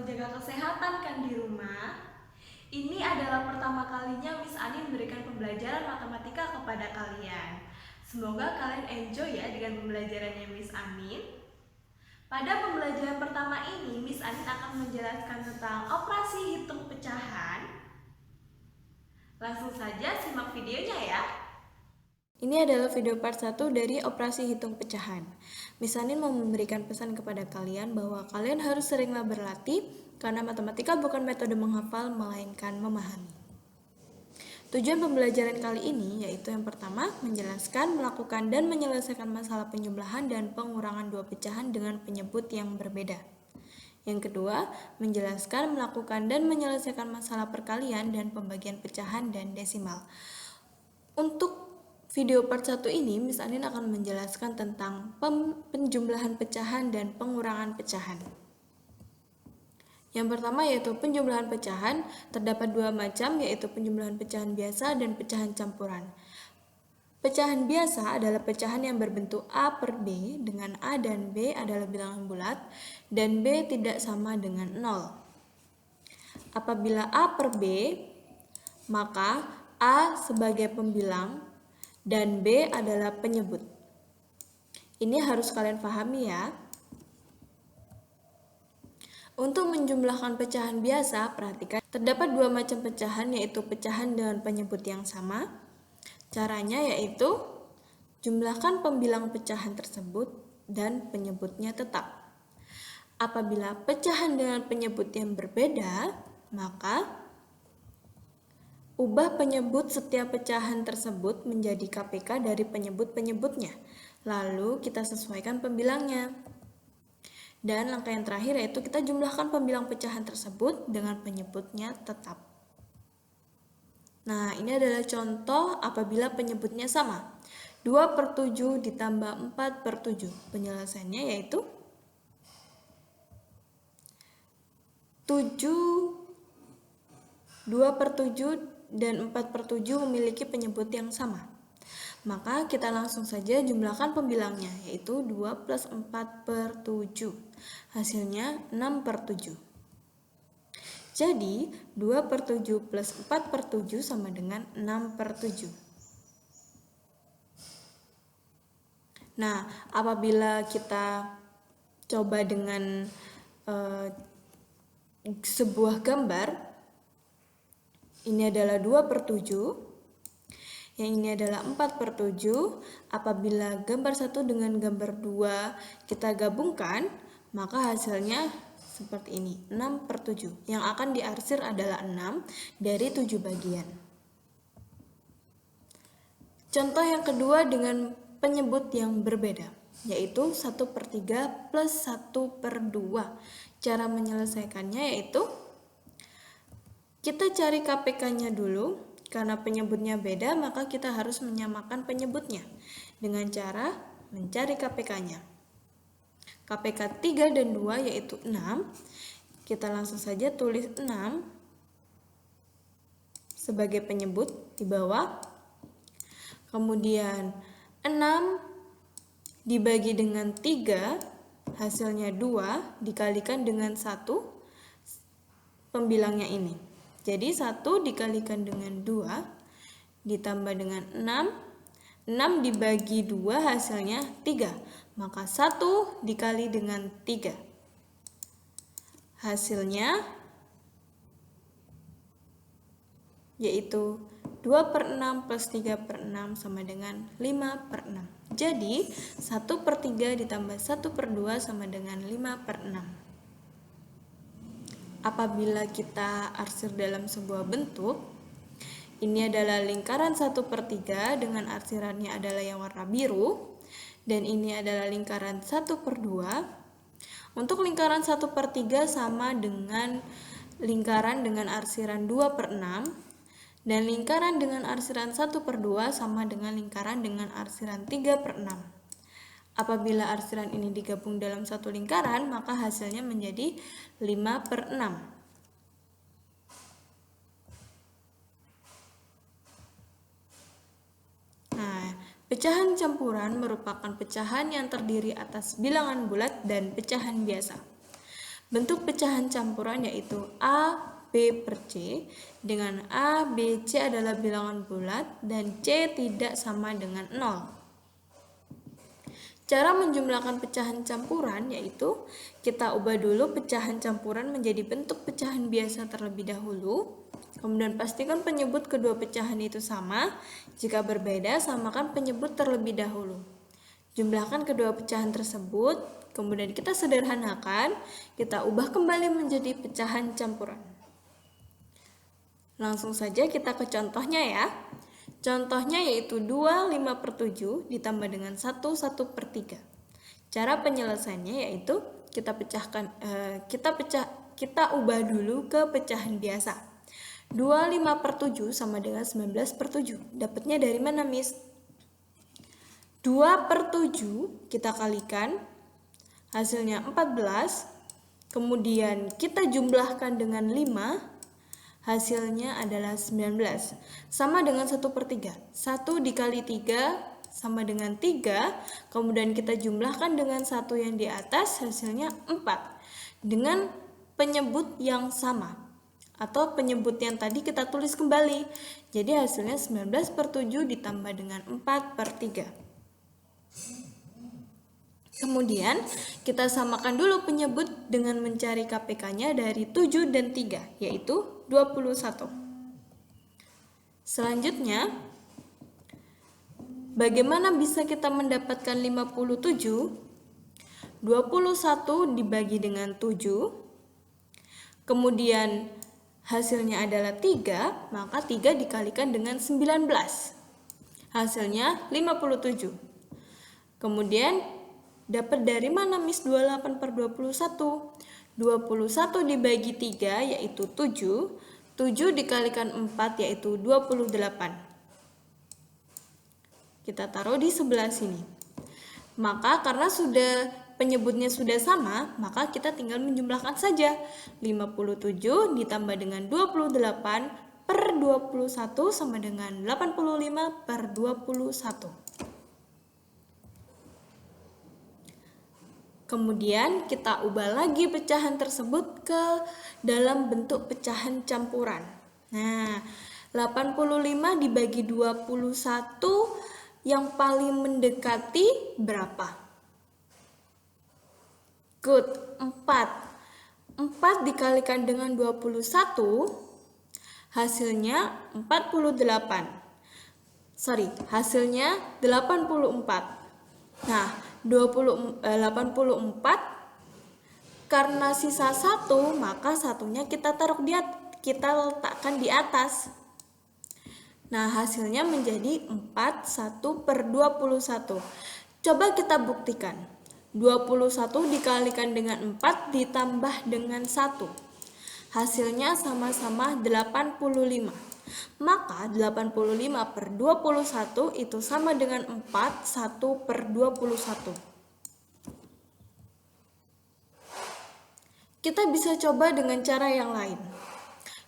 selalu jaga kesehatan kan di rumah? Ini adalah pertama kalinya Miss Ani memberikan pembelajaran matematika kepada kalian. Semoga kalian enjoy ya dengan pembelajarannya Miss Anin. Pada pembelajaran pertama ini, Miss Anin akan menjelaskan tentang operasi hitung pecahan. Langsung saja simak videonya ya. Ini adalah video part 1 dari operasi hitung pecahan. Miss Anin mau memberikan pesan kepada kalian bahwa kalian harus seringlah berlatih karena matematika bukan metode menghafal melainkan memahami. Tujuan pembelajaran kali ini yaitu yang pertama, menjelaskan, melakukan, dan menyelesaikan masalah penjumlahan dan pengurangan dua pecahan dengan penyebut yang berbeda. Yang kedua, menjelaskan, melakukan, dan menyelesaikan masalah perkalian dan pembagian pecahan dan desimal. Untuk video part 1 ini, Miss Anin akan menjelaskan tentang penjumlahan pecahan dan pengurangan pecahan. Yang pertama yaitu penjumlahan pecahan. Terdapat dua macam, yaitu penjumlahan pecahan biasa dan pecahan campuran. Pecahan biasa adalah pecahan yang berbentuk A per B, dengan A dan B adalah bilangan bulat, dan B tidak sama dengan 0. Apabila A per B, maka A sebagai pembilang dan B adalah penyebut. Ini harus kalian pahami ya. Untuk menjumlahkan pecahan biasa, perhatikan terdapat dua macam pecahan, yaitu pecahan dengan penyebut yang sama. Caranya yaitu jumlahkan pembilang pecahan tersebut dan penyebutnya tetap. Apabila pecahan dengan penyebut yang berbeda, maka ubah penyebut setiap pecahan tersebut menjadi KPK dari penyebut-penyebutnya. Lalu kita sesuaikan pembilangnya. Dan langkah yang terakhir yaitu kita jumlahkan pembilang pecahan tersebut dengan penyebutnya tetap. Nah, ini adalah contoh apabila penyebutnya sama. 2 per 7 ditambah 4 per 7. Penyelesaiannya yaitu 2 per 7 dan 4 per 7 memiliki penyebut yang sama. Maka kita langsung saja jumlahkan pembilangnya, yaitu 2 plus 4 per 7. Hasilnya 6 per 7. Jadi, 2 per 7 plus 4 per 7 sama dengan 6 per 7. Nah, apabila kita coba dengan sebuah gambar, ini adalah 2 per 7. Yang ini adalah 4 per 7. Apabila gambar 1 dengan gambar 2 kita gabungkan, maka hasilnya seperti ini, 6 per 7. Yang akan diarsir adalah 6 dari 7 bagian. Contoh yang kedua dengan penyebut yang berbeda, yaitu 1 per 3 plus 1 per 2. Cara menyelesaikannya yaitu kita cari KPK-nya dulu. Karena penyebutnya beda, maka kita harus menyamakan penyebutnya dengan cara mencari KPK-nya. KPK 3 dan 2 yaitu 6. Kita langsung saja tulis 6 sebagai penyebut di bawah. Kemudian 6 dibagi dengan 3, hasilnya 2 dikalikan dengan 1 pembilangnya ini. Jadi 1 dikalikan dengan 2 ditambah dengan 6. 6 dibagi 2 hasilnya 3. Maka 1 dikali dengan 3. Hasilnya yaitu 2 per 6 plus 3 per 6 sama dengan 5 per 6. Jadi 1 per 3 ditambah 1 per 2 sama dengan 5 per 6. Apabila kita arsir dalam sebuah bentuk, ini adalah lingkaran 1 per 3 dengan arsirannya adalah yang warna biru, dan ini adalah lingkaran 1 per 2. Untuk lingkaran 1 per 3 sama dengan lingkaran dengan arsiran 2 per 6, dan lingkaran dengan arsiran 1 per 2 sama dengan lingkaran dengan arsiran 3 per 6. Apabila arsiran ini digabung dalam satu lingkaran, maka hasilnya menjadi 5 per 6. Nah, pecahan campuran merupakan pecahan yang terdiri atas bilangan bulat dan pecahan biasa. Bentuk pecahan campuran yaitu A, B per C, dengan A, B, C adalah bilangan bulat dan C tidak sama dengan 0. Cara menjumlahkan pecahan campuran yaitu kita ubah dulu pecahan campuran menjadi bentuk pecahan biasa terlebih dahulu. Kemudian pastikan penyebut kedua pecahan itu sama. Jika berbeda, samakan penyebut terlebih dahulu. Jumlahkan kedua pecahan tersebut, kemudian kita sederhanakan, kita ubah kembali menjadi pecahan campuran. Langsung saja kita ke contohnya ya. Contohnya yaitu 2 5/7 ditambah dengan 1 1/3. Cara penyelesaiannya yaitu kita ubah dulu ke pecahan biasa. 2 5/7 sama dengan 19/7. Dapatnya dari mana, Miss? 2/7 kita kalikan, hasilnya 14. Kemudian kita jumlahkan dengan 5. Hasilnya adalah 19, sama dengan 1/3. 1 dikali 3 sama dengan 3, kemudian kita jumlahkan dengan 1 yang di atas, hasilnya 4. Dengan penyebut yang sama, atau penyebut yang tadi kita tulis kembali. Jadi hasilnya 19/7 ditambah dengan 4/3. Kemudian kita samakan dulu penyebut dengan mencari KPK-nya dari 7 dan 3, yaitu 21. Selanjutnya, bagaimana bisa kita mendapatkan 57? 21 dibagi dengan 7, kemudian hasilnya adalah 3, maka 3 dikalikan dengan 19. Hasilnya 57. Kemudian dapat dari mana, Miss, 28/21? 21 dibagi 3 yaitu 7. 7 dikalikan 4 yaitu 28. Kita taruh di sebelah sini. Maka karena penyebutnya sudah sama, maka kita tinggal menjumlahkan saja. 57 ditambah dengan 28/21 sama dengan 85/21. Kemudian kita ubah lagi pecahan tersebut ke dalam bentuk pecahan campuran. Nah, 85 dibagi 21 yang paling mendekati berapa? Good, 4. 4 dikalikan dengan 21, hasilnya 48. Hasilnya 84. Nah, 84 karena sisa 1, maka satunya kita letakkan di atas. Nah, hasilnya menjadi 41/21. Coba kita buktikan. 21 dikalikan dengan 4 ditambah dengan 1. Hasilnya sama-sama 85. Maka 85/21 itu sama dengan 41/21. Kita bisa coba dengan cara yang lain,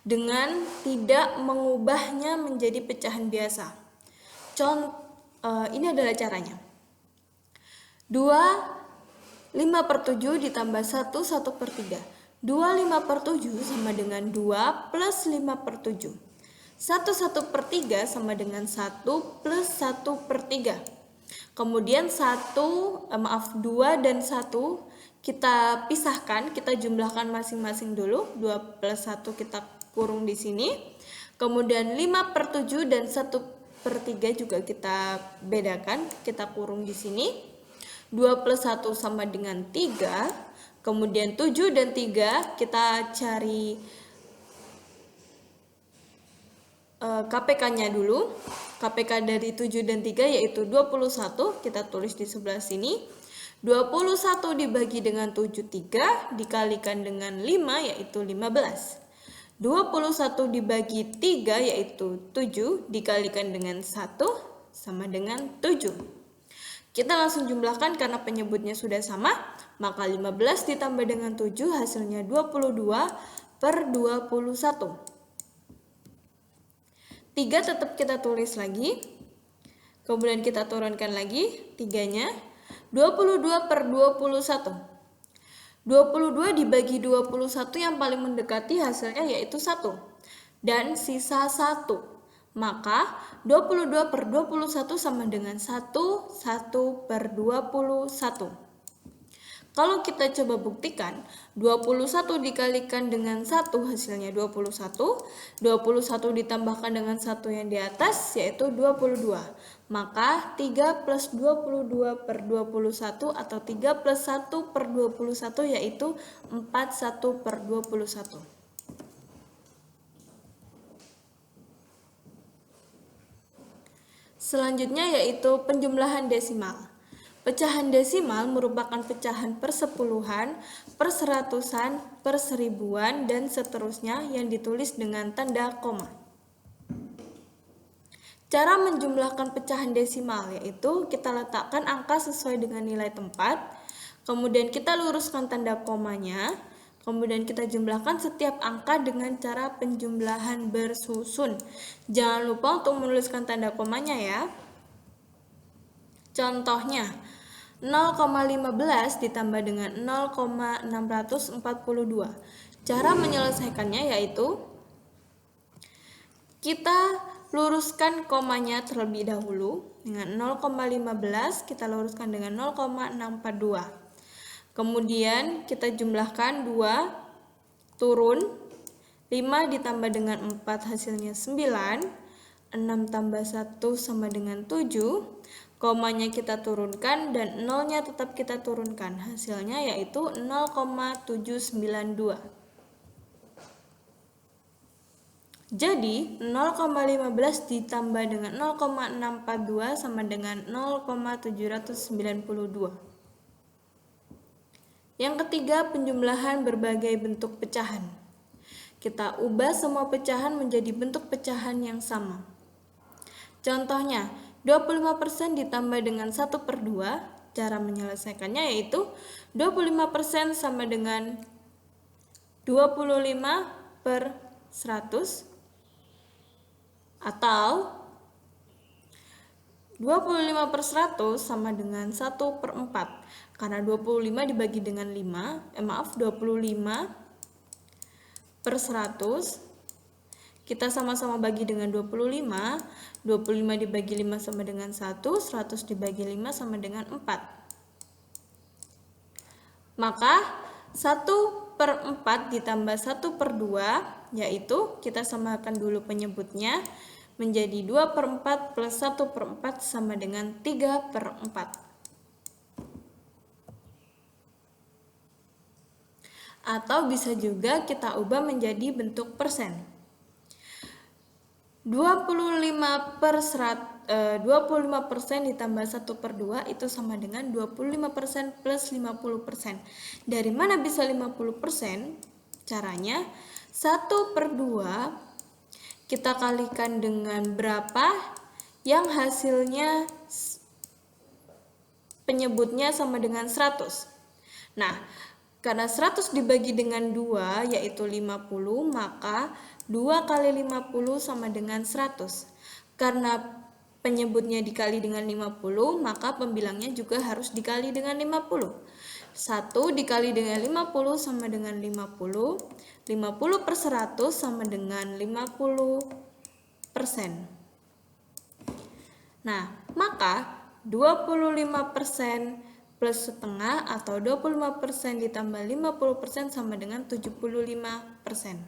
dengan tidak mengubahnya menjadi pecahan biasa. Ini adalah caranya. 2 5/7 ditambah 1 1/3. 2 5/7 sama dengan 2 plus 5/7. 1 1/3 sama dengan 1 plus 1/3. Kemudian 2 dan 1 kita pisahkan, kita jumlahkan masing-masing dulu. 2 plus 1 kita kurung di sini. Kemudian 5/7 dan 1/3 juga kita bedakan, kita kurung di sini. 2 plus 1 sama dengan 3. Kemudian 7 dan 3 kita cari KPK-nya dulu. KPK dari 7 dan 3 yaitu 21, kita tulis di sebelah sini. 21 dibagi dengan 7 3 dikalikan dengan 5 yaitu 15. 21 dibagi 3 yaitu 7 dikalikan dengan 1 sama dengan 7. Kita langsung jumlahkan karena penyebutnya sudah sama, maka 15 ditambah dengan 7 hasilnya 22/21. 3 tetap kita tulis lagi, kemudian kita turunkan lagi 3-nya, 22/21. 22 dibagi 21 yang paling mendekati hasilnya yaitu 1. Dan sisa 1. Maka 22 per 21 sama dengan 1 per 21. Kalau kita coba buktikan, 21 dikalikan dengan 1 hasilnya 21. 21 ditambahkan dengan 1 yang di atas yaitu 22. Maka 3 plus 22 per 21 atau 3 plus 1 per 21 yaitu 41 per 21. Selanjutnya yaitu penjumlahan desimal. Pecahan desimal merupakan pecahan persepuluhan, perseratusan, perseribuan, dan seterusnya yang ditulis dengan tanda koma. Cara menjumlahkan pecahan desimal yaitu kita letakkan angka sesuai dengan nilai tempat, kemudian kita luruskan tanda komanya, kemudian kita jumlahkan setiap angka dengan cara penjumlahan bersusun. Jangan lupa untuk menuliskan tanda komanya ya. Contohnya, 0,15 ditambah dengan 0,642. Cara menyelesaikannya yaitu kita luruskan komanya terlebih dahulu dengan 0,15 kita luruskan dengan 0,642. Kemudian kita jumlahkan 2 turun, 5 ditambah dengan 4 hasilnya 9, 6 tambah 1 sama dengan 7. Komanya kita turunkan dan nolnya tetap kita turunkan. Hasilnya yaitu 0,792. Jadi 0,15 ditambah dengan 0,642 sama dengan 0,792. Yang ketiga, penjumlahan berbagai bentuk pecahan. Kita ubah semua pecahan menjadi bentuk pecahan yang sama. Contohnya, 25% ditambah dengan 1 per 2, cara menyelesaikannya yaitu 25% sama dengan 25 per 100 atau 25 per 100 sama dengan 1 per 4 karena 25 dibagi dengan 25 per 100 kita sama-sama bagi dengan 25 dibagi 5 sama dengan 1 dibagi 5 sama dengan 4. Maka 1 per 4 ditambah 1 per 2 yaitu kita samakan dulu penyebutnya menjadi 2 per 4 plus 1 per 4 sama dengan 3 per 4. Atau bisa juga kita ubah menjadi bentuk persen. 25% ditambah 1 per 2 itu sama dengan 25% plus 50%. Dari mana bisa 50%? Caranya 1 per 2 kita kalikan dengan berapa yang hasilnya penyebutnya sama dengan 100. Nah, karena 100 dibagi dengan 2 yaitu 50, maka 2 kali 50 sama dengan 100. Karena penyebutnya dikali dengan 50, maka pembilangnya juga harus dikali dengan 50. 1 dikali dengan 50 sama dengan 50. 50 per 100 sama dengan 50%. Nah, maka 25% plus setengah atau 25% ditambah 50% sama dengan 75%.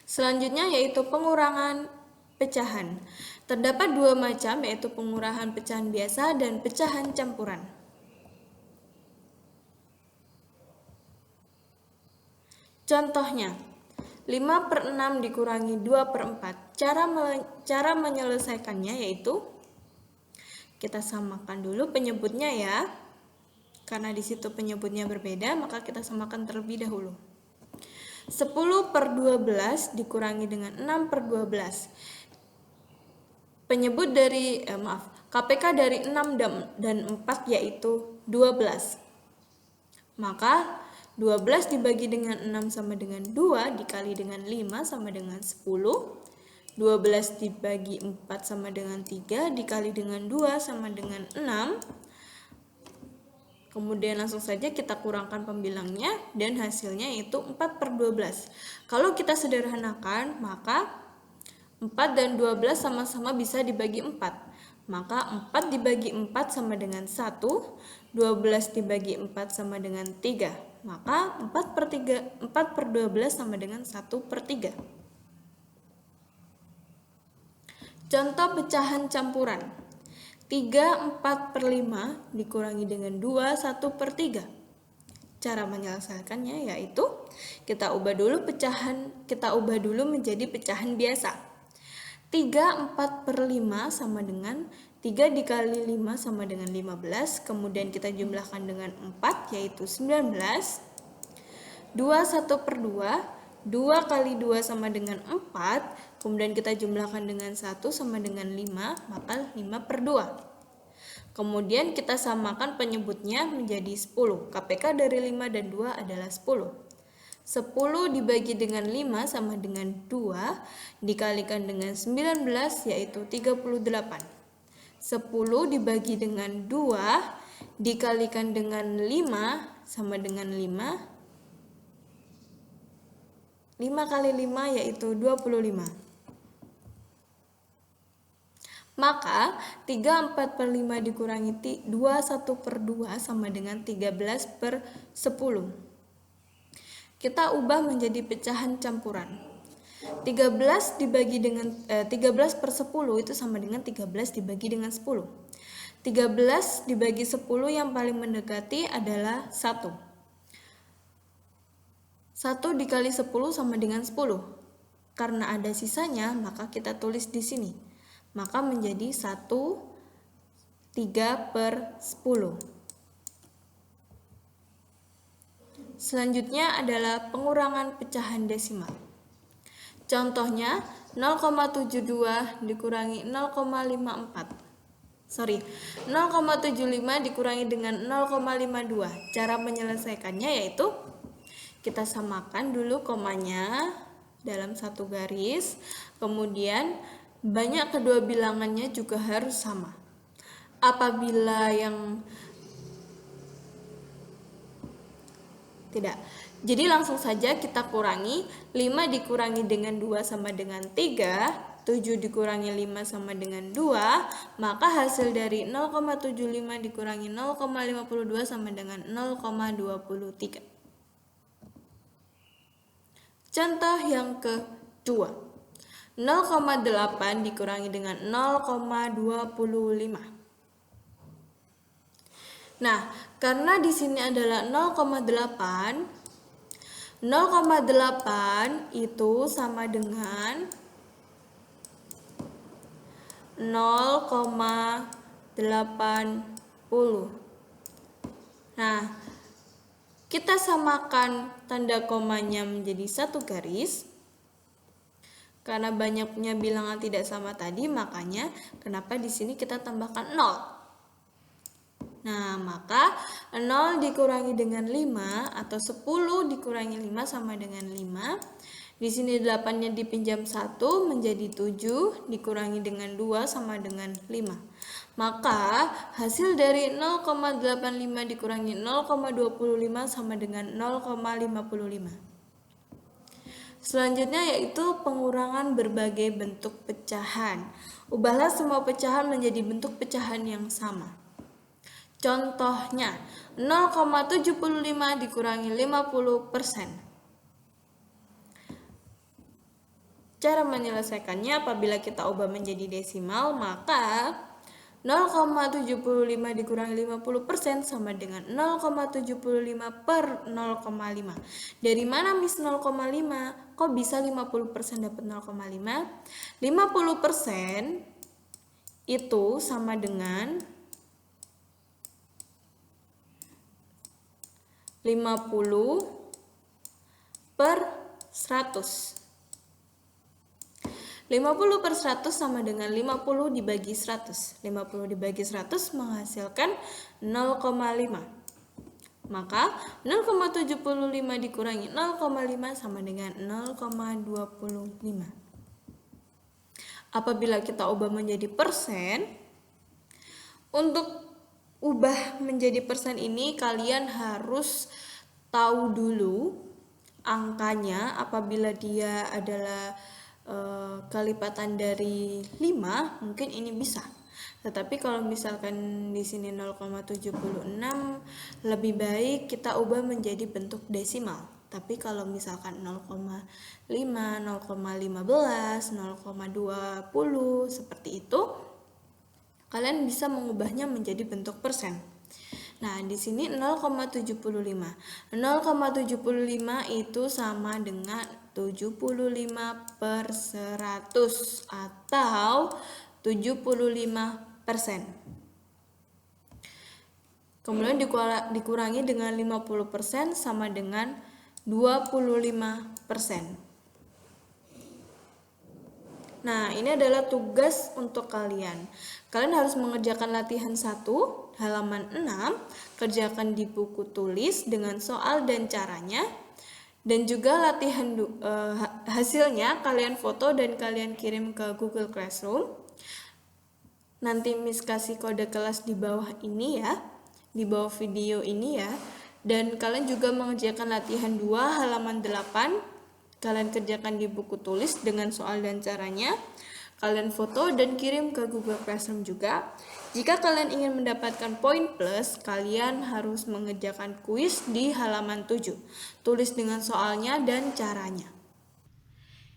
Selanjutnya yaitu pengurangan pecahan. Terdapat 2 macam yaitu pengurangan pecahan biasa dan pecahan campuran. Contohnya, 5 per 6 dikurangi 2 per 4. Cara menyelesaikannya yaitu kita samakan dulu penyebutnya ya. Karena di situ penyebutnya berbeda, maka kita samakan terlebih dahulu. 10 per 12 dikurangi dengan 6 per 12. Penyebut dari KPK dari 6 dan 4 yaitu 12. Maka 12 dibagi dengan 6 sama dengan 2 dikali dengan 5 sama dengan 10. 12 dibagi 4 sama dengan 3 dikali dengan 2 sama dengan 6. Kemudian langsung saja kita kurangkan pembilangnya dan hasilnya yaitu 4/12. Kalau kita sederhanakan, maka 4 dan 12 sama-sama bisa dibagi 4. Maka 4 dibagi 4 sama dengan 1, 12 dibagi 4 sama dengan 3. Maka 4/12 sama dengan 1/3. Contoh pecahan campuran. 3/4/5 dikurangi dengan 2/1/3. Cara menyelesaikannya yaitu kita ubah dulu menjadi pecahan biasa. 3/4/5 sama dengan 3 dikali 5 sama dengan 15, kemudian kita jumlahkan dengan 4 yaitu 19. 2/1/2, 2 kali 2 sama dengan 4, kemudian kita jumlahkan dengan 1 sama dengan 5, maka 5/2. Kemudian kita samakan penyebutnya menjadi 10. KPK dari 5 dan 2 adalah 10. 10 dibagi dengan 5 sama dengan 2, dikalikan dengan 19 yaitu 38. 10 dibagi dengan 2, dikalikan dengan 5 sama dengan 5. 5 kali 5 yaitu 25. Maka 3/4/5 dikurangi 2/1/2 sama dengan 13/10. Kita ubah menjadi pecahan campuran. 13 per 10 itu sama dengan 13 dibagi dengan 10. 13 dibagi 10 yang paling mendekati adalah 1. 1 dikali 10 sama dengan 10. Karena ada sisanya, maka kita tulis di sini. Maka menjadi 1/3/10. Selanjutnya adalah pengurangan pecahan desimal. Contohnya 0,72 dikurangi 0,55. 0,75 dikurangi dengan 0,52. Cara menyelesaikannya yaitu kita samakan dulu komanya dalam satu garis, kemudian banyak kedua bilangannya juga harus sama. Apabila yang tidak, jadi langsung saja kita kurangi. 5 dikurangi dengan 2 sama dengan 3, 7 dikurangi 5 sama dengan 2, maka hasil dari 0,75 dikurangi 0,52 sama dengan 0,23. Contoh yang kedua, 0,8 dikurangi dengan 0,25. Nah, karena di sini adalah 0,8, 0,8 itu sama dengan 0,80. Nah, kita samakan tanda komanya menjadi satu garis. Karena banyaknya bilangan tidak sama tadi, makanya kenapa di sini kita tambahkan 0. Nah, maka 0 dikurangi dengan 5 atau 10 dikurangi 5 sama dengan 5. Di sini 8-nya dipinjam 1 menjadi 7, dikurangi dengan 2 sama dengan 5. Maka hasil dari 0,85 dikurangi 0,25 sama dengan 0,55. Selanjutnya yaitu pengurangan berbagai bentuk pecahan. Ubahlah semua pecahan menjadi bentuk pecahan yang sama. Contohnya 0,75 dikurangi 50%. Cara menyelesaikannya apabila kita ubah menjadi desimal, maka 0,75 dikurangi 50% sama dengan 0,75 per 0,5. Dari mana Miss 0,5? Kok bisa 50% dapat 0,5? 50% itu sama dengan 50 per 100. 50 per 100 sama dengan 50 dibagi 100. 50 dibagi 100 menghasilkan 0,5. Maka 0,75 dikurangi 0,5 sama dengan 0,25. Apabila kita ubah menjadi persen, untuk ubah menjadi persen ini kalian harus tahu dulu angkanya. Apabila dia adalah kelipatan dari 5, mungkin ini bisa. Tetapi kalau misalkan di sini 0,76, lebih baik kita ubah menjadi bentuk desimal. Tapi kalau misalkan 0,5, 0,15, 0,20 seperti itu, kalian bisa mengubahnya menjadi bentuk persen. Nah, di sini 0,75. 0,75 itu sama dengan 75/100 atau 75%. Kemudian dikurangi dengan 50% sama dengan 25%. Nah, ini adalah tugas untuk kalian. Kalian harus mengerjakan latihan 1, halaman 6, kerjakan di buku tulis dengan soal dan caranya. Dan juga latihan hasilnya kalian foto dan kalian kirim ke Google Classroom. Nanti Miss kasih kode kelas di bawah ini ya, di bawah video ini ya. Dan kalian juga mengerjakan latihan 2, halaman 8. Kalian kerjakan di buku tulis dengan soal dan caranya. Kalian foto dan kirim ke Google Classroom juga. Jika kalian ingin mendapatkan poin plus, kalian harus mengerjakan kuis di halaman 7. Tulis dengan soalnya dan caranya.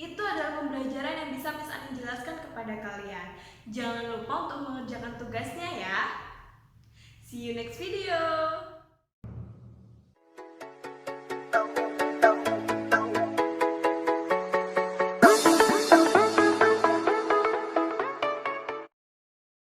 Itu adalah pembelajaran yang bisa Miss Ani jelaskan kepada kalian. Jangan lupa untuk mengerjakan tugasnya ya. See you next video.